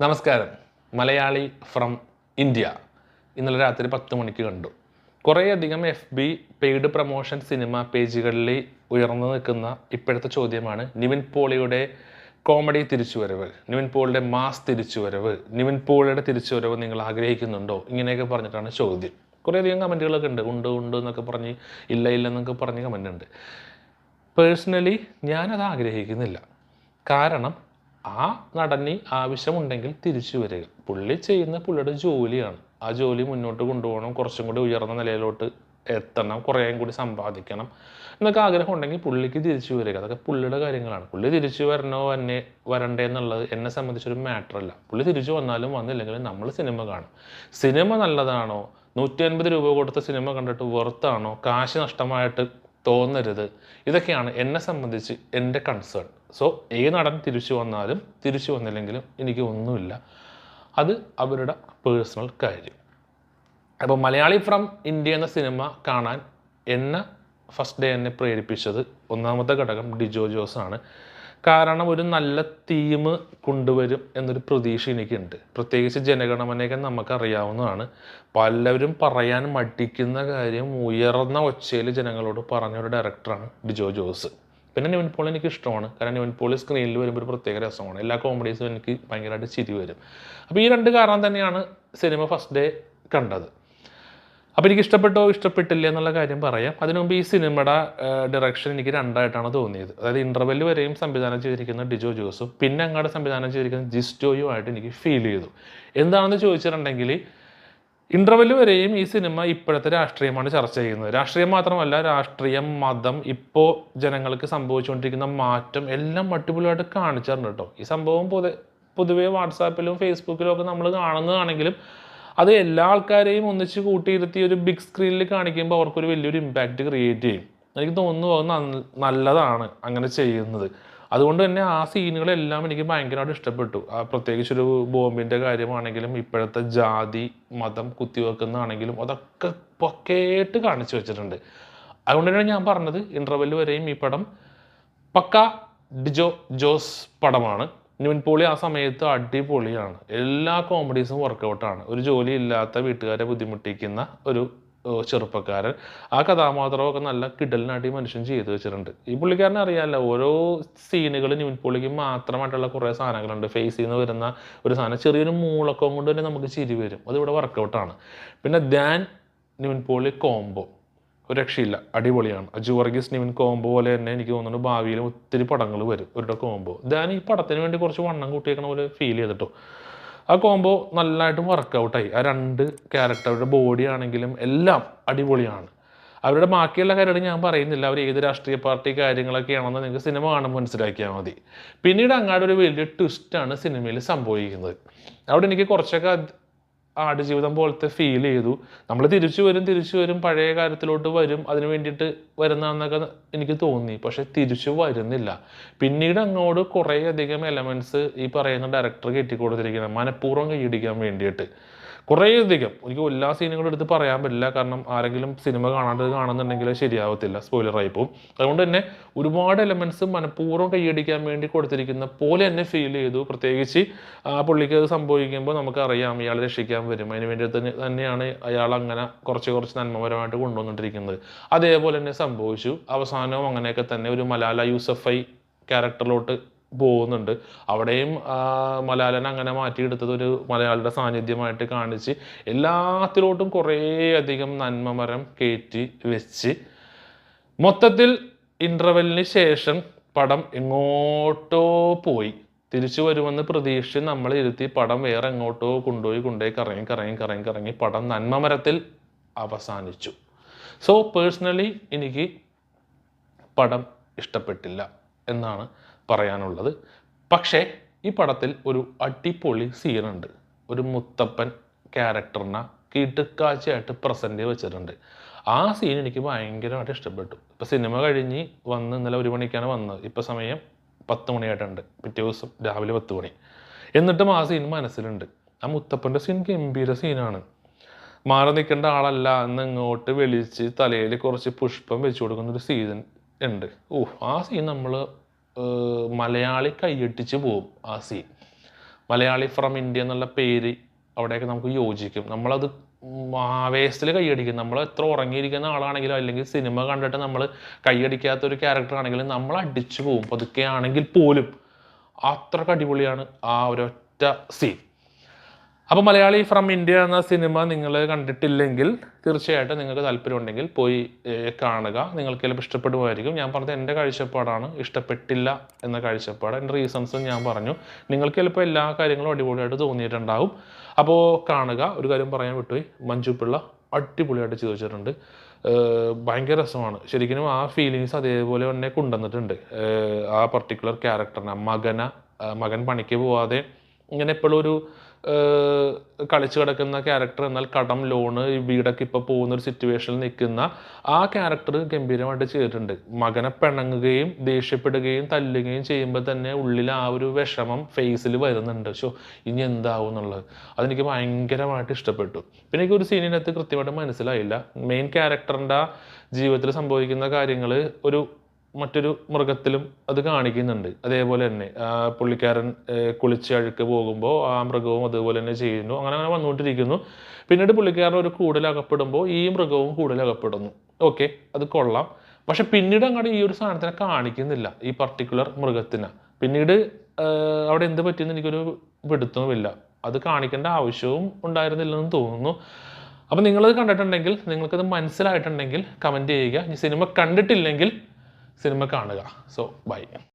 നമസ്കാരം. Malayali from India ഇന്നലെ രാത്രി 10 മണിക്ക് കണ്ടു. കുറേയധികം FB പെയ്ഡ് പ്രൊമോഷൻ സിനിമ പേജുകളിൽ ഉയർന്നു നിൽക്കുന്ന ഇപ്പോഴത്തെ ചോദ്യമാണ് നിവിൻ പോളിയുടെ കോമഡി തിരിച്ചുവരവ്, നിവിൻ പോളിയുടെ മാസ് തിരിച്ചുവരവ്, നിവിൻ പോളിയുടെ തിരിച്ചുവരവ് നിങ്ങൾ ആഗ്രഹിക്കുന്നുണ്ടോ? ഇങ്ങനെയൊക്കെ പറഞ്ഞിട്ടാണ് ചോദ്യം. കുറേയധികം കമൻറ്റുകളൊക്കെ ഉണ്ട്. ഉണ്ട് എന്നൊക്കെ പറഞ്ഞ്, ഇല്ല എന്നൊക്കെ പറഞ്ഞ് കമൻ്റ് ഉണ്ട്. പേഴ്സണലി ഞാനത് ആഗ്രഹിക്കുന്നില്ല. കാരണം ആ നടന് ആവശ്യമുണ്ടെങ്കിൽ തിരിച്ചു വരിക. പുള്ളി ചെയ്യുന്ന പുള്ളിയുടെ ജോലിയാണ്. ആ ജോലി മുന്നോട്ട് കൊണ്ടുപോകണം, കുറച്ചും കൂടി ഉയർന്ന നിലയിലോട്ട് എത്തണം, കുറേയും കൂടി സമ്പാദിക്കണം എന്നൊക്കെ ആഗ്രഹം ഉണ്ടെങ്കിൽ പുള്ളിക്ക് തിരിച്ചു വരിക. അതൊക്കെ പുള്ളിയുടെ കാര്യങ്ങളാണ്. പുള്ളി തിരിച്ചു വരണ്ടേ എന്നുള്ളത് എന്നെ സംബന്ധിച്ചൊരു മാറ്ററല്ല. പുള്ളി തിരിച്ചു വന്നാലും വന്നില്ലെങ്കിലും നമ്മൾ സിനിമ കാണും. സിനിമ നല്ലതാണോ, 150 രൂപ കൊടുത്ത സിനിമ കണ്ടിട്ട് വെറുത്താണോ, കാശ് നഷ്ടമായിട്ട് തോന്നരുത്. ഇതൊക്കെയാണ് എന്നെ സംബന്ധിച്ച് എൻ്റെ കൺസേൺ. സോ ഏത് നടൻ തിരിച്ചു വന്നാലും തിരിച്ചു വന്നില്ലെങ്കിലും എനിക്ക് ഒന്നുമില്ല. അത് അവരുടെ പേഴ്സണൽ കാര്യം. അപ്പോൾ മലയാളി ഫ്രം ഇന്ത്യ എന്ന സിനിമ കാണാൻ എന്നെ ഫസ്റ്റ് ഡേ എന്നെ പ്രേരിപ്പിച്ചത് ഒന്നാമത്തെ ഘടകം ഡിജോ ജോസ് ആണ്. കാരണം ഒരു നല്ല തീം കൊണ്ടുവരും എന്നൊരു പ്രതീക്ഷ എനിക്കുണ്ട്. പ്രത്യേകിച്ച് ജനഗണമനയൊക്കെ നമുക്കറിയാവുന്നതാണ്. പലവരും പറയാൻ മടിക്കുന്ന കാര്യം ഉയർന്ന ഒച്ചയിൽ ജനങ്ങളോട് പറഞ്ഞൊരു ഡയറക്ടറാണ് ഡിജോ ജോസ്. പിന്നെ നിവിൻ പോളി എനിക്ക് ഇഷ്ടമാണ്. കാരണം നിവിൻ പോളി സ്ക്രീനിൽ വരുമ്പോൾ ഒരു പ്രത്യേക രസമാണ്. എല്ലാ കോമഡീസും എനിക്ക് ഭയങ്കരമായിട്ട് ചിരി വരും. അപ്പോൾ ഈ രണ്ട് കാരണം തന്നെയാണ് സിനിമ ഫസ്റ്റ് ഡേ കണ്ടത്. അപ്പോൾ എനിക്ക് ഇഷ്ടപ്പെട്ടോ ഇഷ്ടപ്പെട്ടില്ല എന്നുള്ള കാര്യം പറയാം. അതിനു മുമ്പ് ഈ സിനിമയുടെ ഡയറക്ഷൻ എനിക്ക് രണ്ടായിട്ടാണ് തോന്നിയത്. അതായത് ഇൻ്റർവെൽ വരെയും സംവിധാനം ചെയ്തിരിക്കുന്ന ഡിജോ ജോസും പിന്നെ അങ്ങോട്ട് സംവിധാനം ചെയ്തിരിക്കുന്ന ജിസ്റ്റോയും ആയിട്ട് എനിക്ക് ഫീൽ ചെയ്തു. എന്താണെന്ന് ചോദിച്ചിട്ടുണ്ടെങ്കിൽ ഇൻ്റർവെൽ വരെയും ഈ സിനിമ ഇപ്പോഴത്തെ രാഷ്ട്രീയമാണ് ചർച്ച ചെയ്യുന്നത്. രാഷ്ട്രീയം മാത്രമല്ല, രാഷ്ട്രീയം, മതം, ഇപ്പോൾ ജനങ്ങൾക്ക് സംഭവിച്ചുകൊണ്ടിരിക്കുന്ന മാറ്റം എല്ലാം അടിപൊളിയായിട്ട് കാണിച്ചിട്ടുണ്ട് കേട്ടോ. ഈ സംഭവം പൊതുവെ വാട്സാപ്പിലും ഫേസ്ബുക്കിലും ഒക്കെ നമ്മൾ കാണുന്നതാണെങ്കിലും അത് എല്ലാ ആൾക്കാരെയും ഒന്നിച്ച് കൂട്ടിയിരുത്തി ഒരു ബിഗ് സ്ക്രീനിൽ കാണിക്കുമ്പോൾ അവർക്കൊരു വലിയൊരു ഇമ്പാക്റ്റ് ക്രിയേറ്റ് ചെയ്യും. എനിക്ക് തോന്നുന്നു അത് നല്ലതാണ് അങ്ങനെ ചെയ്യുന്നത്. അതുകൊണ്ട് തന്നെ ആ സീനുകളെല്ലാം എനിക്ക് ഭയങ്കരമായിട്ട് ഇഷ്ടപ്പെട്ടു. പ്രത്യേകിച്ചൊരു ബോംബിൻ്റെ കാര്യമാണെങ്കിലും ഇപ്പോഴത്തെ ജാതി മതം കുത്തിവെക്കുന്നതാണെങ്കിലും അതൊക്കെ പക്കയായിട്ട് കാണിച്ചു വെച്ചിട്ടുണ്ട്. അതുകൊണ്ട് തന്നെ ഞാൻ പറഞ്ഞത് ഇൻ്റർവെൽ വരെയും ഈ പടം പക്ക ഡിജോ ജോസ് പടമാണ്. നിവിൻ പോളി ആ സമയത്ത് അടിപൊളിയാണ്. എല്ലാ കോമഡീസും വർക്കൗട്ടാണ്. ഒരു ജോലി ഇല്ലാത്ത വീട്ടുകാരെ ബുദ്ധിമുട്ടിക്കുന്ന ഒരു ചെറുപ്പക്കാരൻ, ആ കഥാപാത്രമൊക്കെ നല്ല കിടലിനാട്ടി മനുഷ്യൻ ചെയ്തു വെച്ചിട്ടുണ്ട്. ഈ പുള്ളിക്കാരനെ അറിയാമല്ലോ, ഓരോ സീനുകൾ നിവിൻ പോളിക്ക് മാത്രമായിട്ടുള്ള കുറേ സാധനങ്ങളുണ്ട്. ഫേസിൽ നിന്ന് വരുന്ന ഒരു സാധനം, ചെറിയൊരു മൂളക്കം കൊണ്ട് തന്നെ നമുക്ക് ചിരി വരും. അതിവിടെ വർക്കൗട്ടാണ്. പിന്നെ നിവിൻ പോളി കോംബോ ഒരു രക്ഷയില്ല, അടിപൊളിയാണ്. അജു വർഗീസ് നിവിൻ കോംബോ പോലെ തന്നെ എനിക്ക് തോന്നുന്നു ഭാവിയിലും ഒത്തിരി പടങ്ങൾ വരും ഇവരുടെ കോംബോ. ഈ പടത്തിന് വേണ്ടി കുറച്ച് വണ്ണം കൂട്ടിയേക്കണ പോലെ ഫീൽ ചെയ്തിട്ടോ. ആ കോംബോ നല്ലതായിട്ടും വർക്കൗട്ടായി. ആ രണ്ട് ക്യാരക്ടറുടെ ബോഡി ആണെങ്കിലും എല്ലാം അടിപൊളിയാണ്. അവരുടെ ബാക്കിയുള്ള കാര്യങ്ങൾ ഞാൻ പറയുന്നില്ല. അവർ ഏത് രാഷ്ട്രീയ പാർട്ടി കാര്യങ്ങളൊക്കെയാണെന്ന് നിങ്ങൾക്ക് സിനിമ കാണുമ്പോൾ മനസ്സിലാക്കിയാൽ മതി. പിന്നീട് അങ്ങാട് ഒരു വലിയ ട്വിസ്റ്റാണ് സിനിമയിൽ സംഭവിക്കുന്നത്. അവിടെ എനിക്ക് കുറച്ചൊക്കെ ആടുജീവിതം പോലത്തെ ഫീൽ ചെയ്തു. നമ്മൾ തിരിച്ചു വരും പഴയ കാര്യത്തിലോട്ട് വരും, അതിന് വേണ്ടിയിട്ട് വരുന്നതെന്നൊക്കെ എനിക്ക് തോന്നി. പക്ഷെ തിരിച്ചു വരുന്നില്ല. പിന്നീട് അങ്ങോട്ട് കുറേ അധികം എലമെൻറ്റ്സ് ഈ പറയുന്ന ഡയറക്ടർ കെട്ടിക്കൊടുത്തിരിക്കുന്നത് മനഃപൂർവ്വം കൈയടിക്കാൻ വേണ്ടിയിട്ട്. കുറേയധികം, എനിക്ക് എല്ലാ സീനുകളും എടുത്ത് പറയാൻ പറ്റില്ല. കാരണം ആരെങ്കിലും സിനിമ കാണുന്നുണ്ടെങ്കിൽ ശരിയാവത്തില്ല, സ്പോയിലറായി പോകും. അതുകൊണ്ട് തന്നെ ഒരുപാട് എലമെൻറ്റ്സ് മനഃപൂർവ്വം കൈയടിക്കാൻ വേണ്ടി കൊടുത്തിരിക്കുന്ന പോലെ തന്നെ ഫീൽ ചെയ്തു. പ്രത്യേകിച്ച് ആ പുള്ളിക്ക് അത് സംഭവിക്കുമ്പോൾ നമുക്കറിയാം ഇയാൾ രക്ഷിക്കാൻ വരും. അതിന് വേണ്ടി തന്നെയാണ് അയാൾ അങ്ങനെ കുറച്ച് നന്മപരമായിട്ട് കൊണ്ടുവന്നിട്ടിരിക്കുന്നത്. അതേപോലെ തന്നെ സംഭവിച്ചു. അവസാനവും അങ്ങനെയൊക്കെ തന്നെ ഒരു മലാല യൂസഫൈ ക്യാരക്ടറിലോട്ട് പോകുന്നുണ്ട്. അവിടെയും മലയാളനെ അങ്ങനെ മാറ്റിയെടുത്തത് ഒരു മലയാളിയുടെ സാന്നിധ്യമായിട്ട് കാണിച്ച് എല്ലാത്തിലോട്ടും കുറേ അധികം നന്മമരം കയറ്റി വെച്ച് മൊത്തത്തിൽ ഇൻ്റർവെല്ലിന് ശേഷം പടം എങ്ങോട്ടോ പോയി. തിരിച്ചു വരുമെന്ന് പ്രതീക്ഷിച്ച് നമ്മൾ ഇരുത്തി പടം വേറെ എങ്ങോട്ടോ കൊണ്ടുപോയി കറങ്ങി പടം നന്മമരത്തിൽ അവസാനിച്ചു. സോ പേഴ്സണലി എനിക്ക് പടം ഇഷ്ടപ്പെട്ടില്ല എന്നാണ് പറയാനുള്ളത്. പക്ഷേ ഈ പടത്തിൽ ഒരു അടിപൊളി സീനുണ്ട്. ഒരു മുത്തപ്പൻ ക്യാരക്ടറിനെ കിടുക്കാച്ചയായിട്ട് പ്രസൻറ്റ് വെച്ചിട്ടുണ്ട്. ആ സീൻ എനിക്ക് ഭയങ്കരമായിട്ട് ഇഷ്ടപ്പെട്ടു. ഇപ്പോൾ സിനിമ കഴിഞ്ഞ് ഇന്നലെ 1 മണിക്കാണ് വന്നത്. ഇപ്പോൾ സമയം 10 മണിയായിട്ടുണ്ട്. പിറ്റേ ദിവസം രാവിലെ 10 മണി. എന്നിട്ടും ആ സീൻ മനസ്സിലുണ്ട്. ആ മുത്തപ്പൻ്റെ സീൻ ഗംഭീര സീനാണ്. മാറി നിൽക്കേണ്ട ആളല്ല എന്ന് ഇങ്ങോട്ട് വിളിച്ച് തലയിൽ കുറച്ച് പുഷ്പം വെച്ച് കൊടുക്കുന്നൊരു സീൻ ഉണ്ട്. ആ സീൻ നമ്മൾ മലയാളി കൈയടിച്ച് പോവും. ആ സീൻ മലയാളി ഫ്രം ഇന്ത്യ എന്നുള്ള പേര് അവിടെയൊക്കെ നമുക്ക് യോജിക്കും. നമ്മളത് ആവേശത്തിൽ കൈയടിക്കും. നമ്മൾ എത്ര ഉറങ്ങിയിരിക്കുന്ന ആളാണെങ്കിലും അല്ലെങ്കിൽ സിനിമ കണ്ടിട്ട് നമ്മൾ കൈയടിക്കാത്ത ഒരു ക്യാരക്ടർ ആണെങ്കിലും നമ്മൾ അടിച്ചു പോകും. പതുക്കെ ആണെങ്കിൽ പോലും അത്രക്ക് അടിപൊളിയാണ് ആ ഒരൊറ്റ സീൻ. അപ്പോൾ മലയാളി ഫ്രം ഇന്ത്യ എന്ന സിനിമ നിങ്ങൾ കണ്ടിട്ടില്ലെങ്കിൽ തീർച്ചയായിട്ടും നിങ്ങൾക്ക് താല്പര്യമുണ്ടെങ്കിൽ പോയി കാണുക. നിങ്ങൾക്ക് ചിലപ്പോൾ ഇഷ്ടപ്പെടുമായിരിക്കും. ഞാൻ പറഞ്ഞത് എൻ്റെ കാഴ്ചപ്പാടാണ്, ഇഷ്ടപ്പെട്ടില്ല എന്ന കാഴ്ചപ്പാട്. എൻ്റെ റീസൺസും ഞാൻ പറഞ്ഞു. നിങ്ങൾക്ക് ചിലപ്പോൾ എല്ലാ കാര്യങ്ങളും അടിപൊളിയായിട്ട് തോന്നിയിട്ടുണ്ടാവും. അപ്പോൾ കാണുക. ഒരു കാര്യം പറയാൻ വിട്ടുപോയി, മഞ്ജു പിള്ള അടിപൊളിയായിട്ട് ചെയ്തു വെച്ചിട്ടുണ്ട്. ഭയങ്കര രസമാണ് ശരിക്കും. ആ ഫീലിങ്സ് അതേപോലെ തന്നെ കൊണ്ടുവന്നിട്ടുണ്ട്. ആ പർട്ടിക്കുലർ ക്യാരക്ടറിനെ മകൻ പണിക്ക് പോവാതെ ഇങ്ങനെ എപ്പോഴും ഒരു കളിച്ചു കിടക്കുന്ന ക്യാരക്ടർ, എന്നാൽ കടം, ലോണ്, ഈ വീടൊക്കെ ഇപ്പോൾ പോകുന്നൊരു സിറ്റുവേഷനിൽ നിൽക്കുന്ന ആ ക്യാരക്ടർ ഗംഭീരമായിട്ട് ചെയ്തിട്ടുണ്ട്. മകനെ പിണങ്ങുകയും ദേഷ്യപ്പെടുകയും തല്ലുകയും ചെയ്യുമ്പോൾ തന്നെ ഉള്ളിൽ ആ ഒരു വിഷമം ഫേസിൽ വരുന്നുണ്ട്. ഇനി എന്താവും എന്നുള്ളത് അതെനിക്ക് ഭയങ്കരമായിട്ട് ഇഷ്ടപ്പെട്ടു. പിന്നെ എനിക്ക് ഒരു സീനിനകത്ത് കൃത്യമായിട്ട് മനസ്സിലായില്ല. മെയിൻ ക്യാരക്ടറിൻ്റെ ജീവിതത്തിൽ സംഭവിക്കുന്ന കാര്യങ്ങൾ മറ്റൊരു മൃഗത്തിലും അത് കാണിക്കുന്നുണ്ട്. അതേപോലെ തന്നെ പുള്ളിക്കാരൻ കുളിച്ച് അഴുക്ക് പോകുമ്പോൾ ആ മൃഗവും അതുപോലെ തന്നെ ചെയ്യുന്നു. അങ്ങനെ വന്നുകൊണ്ടിരിക്കുന്നു. പിന്നീട് പുള്ളിക്കാരൻ ഒരു കൂടിലകപ്പെടുമ്പോൾ ഈ മൃഗവും കൂടിലകപ്പെടുന്നു. ഓക്കെ, അത് കൊള്ളാം. പക്ഷെ പിന്നീട് അങ്ങോട്ട് ഈ ഒരു സാധനത്തിനെ കാണിക്കുന്നില്ല, ഈ പർട്ടിക്കുലർ മൃഗത്തിനെ. പിന്നീട് അവിടെ എന്ത് പറ്റിയെന്ന് എനിക്കൊരു പിടുത്തവുമില്ല. അത് കാണിക്കേണ്ട ആവശ്യവും ഉണ്ടായിരുന്നില്ലെന്ന് തോന്നുന്നു. അപ്പം നിങ്ങളത് കണ്ടിട്ടുണ്ടെങ്കിൽ, നിങ്ങൾക്കത് മനസ്സിലായിട്ടുണ്ടെങ്കിൽ കമൻറ്റ് ചെയ്യുക. ഇനി സിനിമ കണ്ടിട്ടില്ലെങ്കിൽ സിനിമ കാണുക. So by.